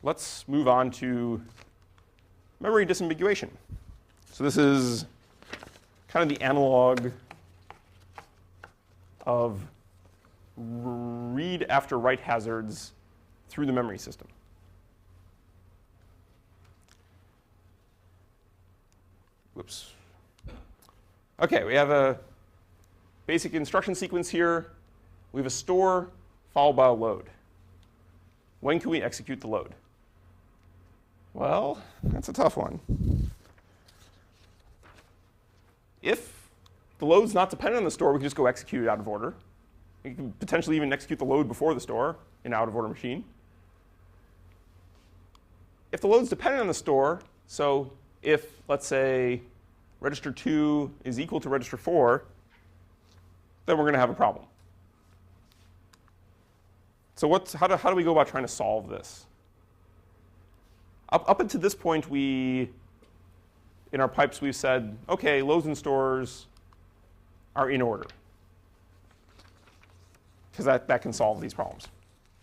let's move on to memory disambiguation. So this is kind of the analog of read after write hazards through the memory system. Whoops. OK, we have a basic instruction sequence here. We have a store followed by a load. When can we execute the load? Well, that's a tough one. If the load's not dependent on the store, we can just go execute it out of order. We can potentially even execute the load before the store in an out-of-order machine. If the load's dependent on the store, so if, let's say, register 2 is equal to register 4, then we're going to have a problem. So how do we go about trying to solve this? Up until this point, in our pipes, we've said, OK, loads and stores are in order, because that can solve these problems.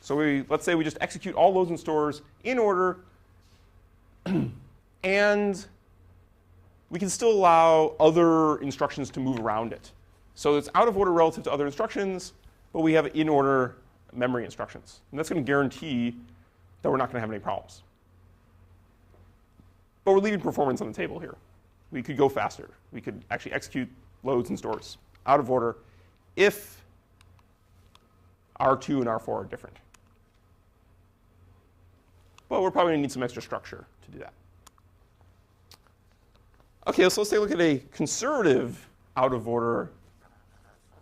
So let's say we just execute all loads and stores in order, and we can still allow other instructions to move around it. So it's out of order relative to other instructions, but we have in order memory instructions. And that's going to guarantee that we're not going to have any problems. But we're leaving performance on the table here. We could go faster. We could actually execute loads and stores out of order if R2 and R4 are different. But we're probably going to need some extra structure to do that. OK, so let's take a look at a conservative out-of-order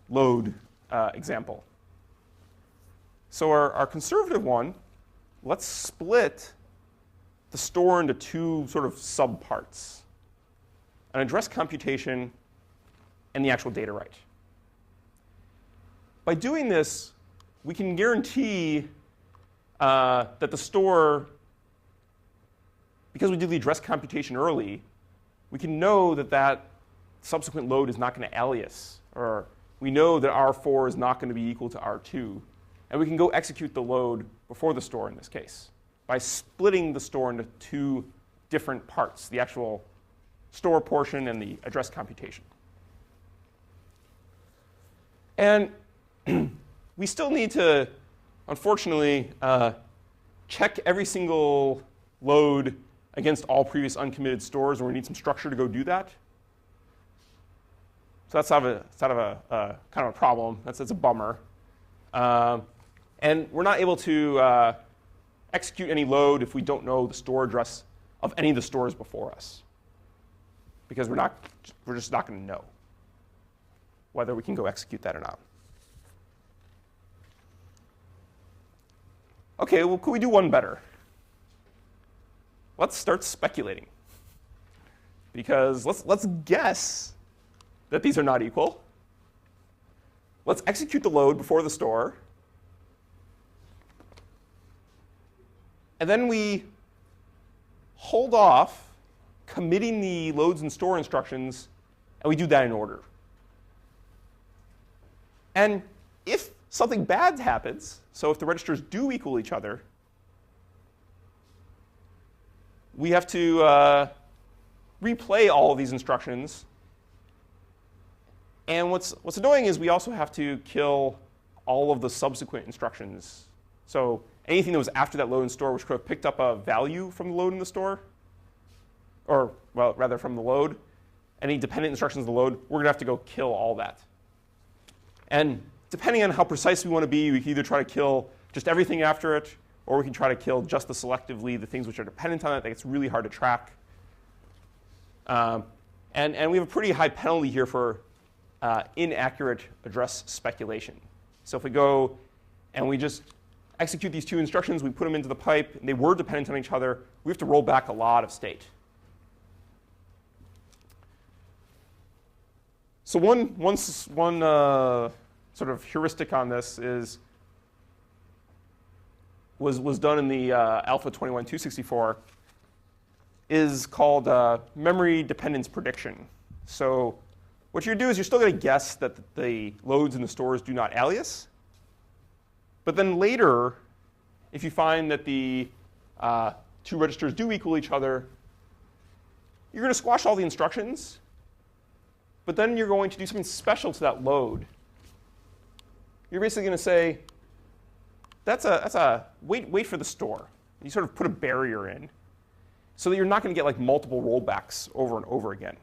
load example. So our conservative one, let's split the store into two sort of subparts: an address computation and the actual data write. By doing this, we can guarantee that the store, because we did the address computation early, we can know that that subsequent load is not going to alias, or we know that R4 is not going to be equal to R2. And we can go execute the load before the store in this case by splitting the store into two different parts, the actual store portion and the address computation. And we still need to, unfortunately, check every single load against all previous uncommitted stores, and we need some structure to go do that. So that's kind of a problem. That's a bummer. And we're not able to execute any load if we don't know the store address of any of the stores before us, because we're just not going to know whether we can go execute that or not. OK, well, could we do one better? Let's start speculating. Because let's guess that these are not equal. Let's execute the load before the store. And then we hold off committing the loads and store instructions, and we do that in order. And if something bad happens, so if the registers do equal each other, we have to replay all of these instructions. And what's annoying is we also have to kill all of the subsequent instructions. So anything that was after that load and store, which could have picked up a value from the load in the store, or, well, rather from the load, any dependent instructions of the load, we're going to have to go kill all that. And depending on how precise we want to be, we can either try to kill just everything after it, or we can try to kill just selectively the things which are dependent on it. That gets really hard to track. And we have a pretty high penalty here for inaccurate address speculation. So if we go and we just execute these two instructions, we put them into the pipe, and they were dependent on each other, we have to roll back a lot of state. So one sort of heuristic on this was done in the Alpha 21264, is called memory dependence prediction. So what you do is you're still going to guess that the loads in the stores do not alias. But then later, if you find that the two registers do equal each other, you're going to squash all the instructions, but then you're going to do something special to that load. You're basically going to say, wait for the store. You sort of put a barrier in so that you're not going to get like multiple rollbacks over and over again.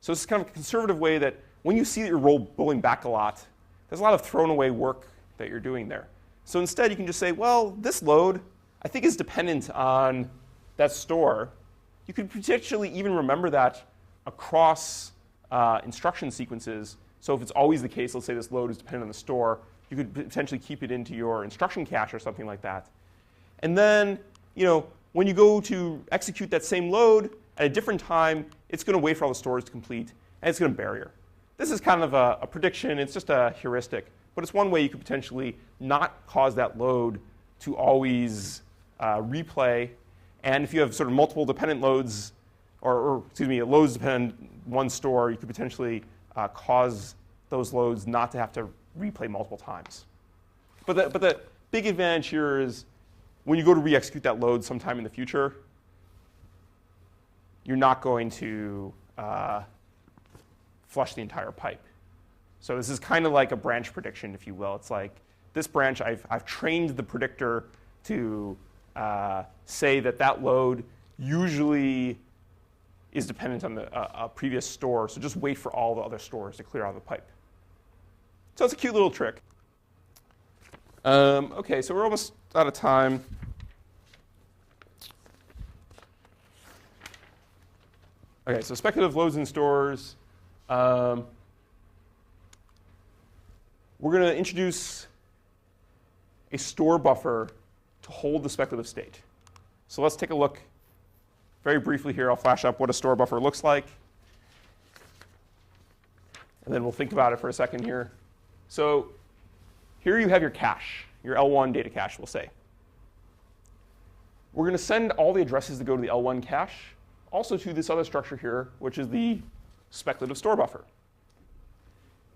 So it's kind of a conservative way that when you see that you're rolling back a lot, there's a lot of thrown away work that you're doing there. So instead, you can just say, well, this load, I think, is dependent on that store. You could potentially even remember that across instruction sequences. So if it's always the case, let's say this load is dependent on the store, you could potentially keep it into your instruction cache or something like that. And then, when you go to execute that same load at a different time, it's going to wait for all the stores to complete, and it's going to barrier. This is kind of a prediction. It's just a heuristic. But it's one way you could potentially not cause that load to always replay. And if you have sort of multiple dependent loads, or loads dependent on one store, you could potentially cause those loads not to have to replay multiple times. But the big advantage here is when you go to re-execute that load sometime in the future, you're not going to flush the entire pipe. So this is kind of like a branch prediction, if you will. It's like this branch, I've trained the predictor to say that load usually is dependent on a previous store. So just wait for all the other stores to clear out of the pipe. So it's a cute little trick. OK, so we're almost out of time. OK, so speculative loads and stores. We're going to introduce a store buffer to hold the speculative state. So let's take a look very briefly here. I'll flash up what a store buffer looks like. And then we'll think about it for a second here. So here you have your cache, your L1 data cache, we'll say. We're going to send all the addresses that go to the L1 cache also to this other structure here, which is the speculative store buffer.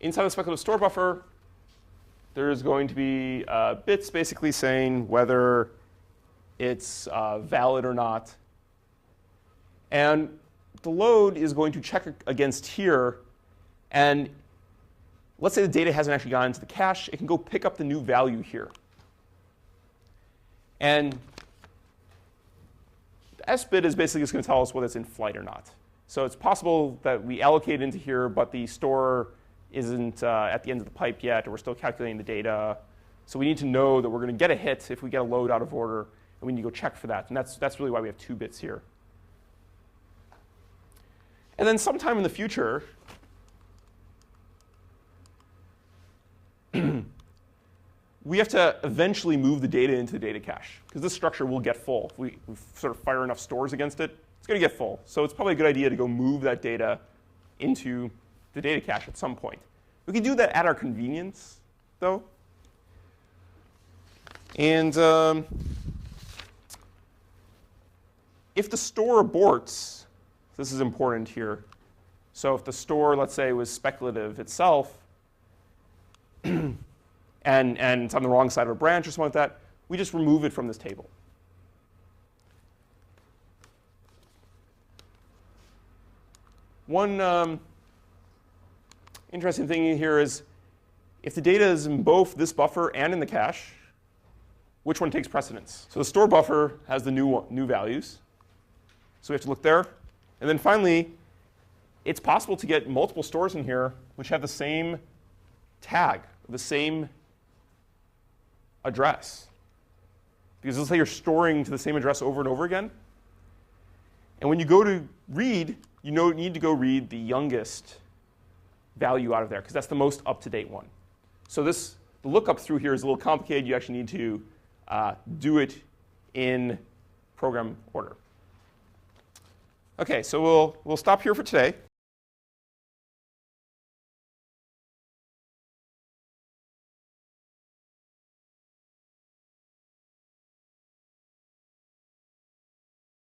Inside the speculative store buffer, there's going to be bits basically saying whether it's valid or not. And the load is going to check against here. And let's say the data hasn't actually gone into the cache. It can go pick up the new value here. And the S bit is basically just going to tell us whether it's in flight or not. So it's possible that we allocate into here, but the store isn't at the end of the pipe yet, or we're still calculating the data. So we need to know that we're going to get a hit if we get a load out of order, and we need to go check for that. And that's really why we have 2 bits here. And then sometime in the future, we have to eventually move the data into the data cache, because this structure will get full. If we sort of fire enough stores against it, it's going to get full. So it's probably a good idea to go move that data into the data cache at some point. We can do that at our convenience, though. And if the store aborts, this is important here. So if the store, let's say, was speculative itself, and it's on the wrong side of a branch or something like that, we just remove it from this table. One interesting thing here is if the data is in both this buffer and in the cache, which one takes precedence? So the store buffer has the new values. So we have to look there. And then finally, it's possible to get multiple stores in here which have the same tag, the same address. Because let's say you're storing to the same address over and over again. And when you go to read, you need to go read the youngest value out of there, because that's the most up-to-date one. So the lookup through here is a little complicated. You actually need to do it in program order. OK, so we'll stop here for today.